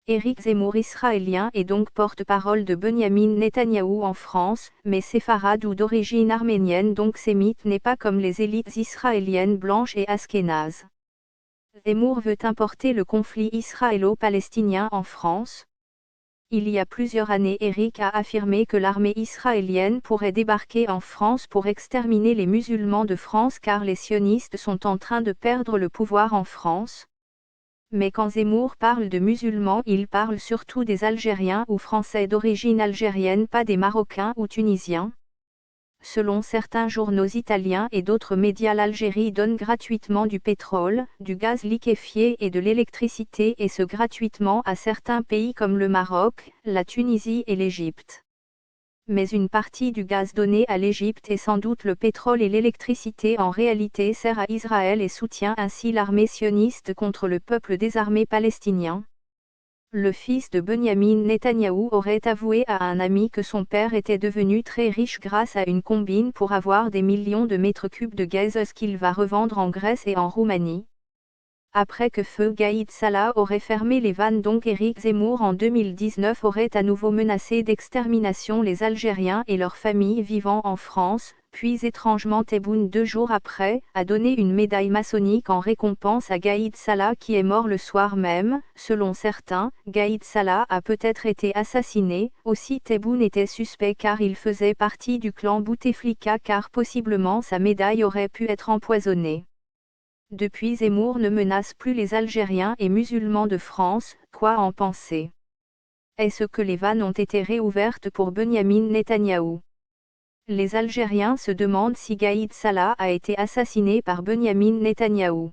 Éric Zemmour israélien est donc porte-parole de Benyamin Netanyahou en France, mais séfarade ou d'origine arménienne donc sémite n'est pas comme les élites israéliennes blanches et askénazes. Zemmour veut importer le conflit israélo-palestinien en France. Il y a plusieurs années, Éric a affirmé que l'armée israélienne pourrait débarquer en France pour exterminer les musulmans de France car les sionistes sont en train de perdre le pouvoir en France. Mais quand Zemmour parle de musulmans, il parle surtout des Algériens ou Français d'origine algérienne, pas des Marocains ou Tunisiens. Selon certains journaux italiens et d'autres médias, l'Algérie donne gratuitement du pétrole, du gaz liquéfié et de l'électricité, et ce gratuitement à certains pays comme le Maroc, la Tunisie et l'Égypte. Mais une partie du gaz donné à l'Égypte et sans doute le pétrole et l'électricité en réalité sert à Israël et soutient ainsi l'armée sioniste contre le peuple désarmé palestinien. Le fils de Benyamin Netanyahou aurait avoué à un ami que son père était devenu très riche grâce à une combine pour avoir des millions de mètres cubes de gaz qu'il va revendre en Grèce et en Roumanie. Après que feu Gaïd Salah aurait fermé les vannes, donc Éric Zemmour en 2019 aurait à nouveau menacé d'extermination les Algériens et leurs familles vivant en France, puis étrangement Tebboune 2 jours après, a donné une médaille maçonnique en récompense à Gaïd Salah qui est mort le soir même. Selon certains, Gaïd Salah a peut-être été assassiné, aussi Tebboune était suspect car il faisait partie du clan Bouteflika car possiblement sa médaille aurait pu être empoisonnée. Depuis, Zemmour ne menace plus les Algériens et musulmans de France, quoi en penser? Est-ce que les vannes ont été réouvertes pour Benyamin Netanyahou? Les Algériens se demandent si Gaïd Salah a été assassiné par Benyamin Netanyahou.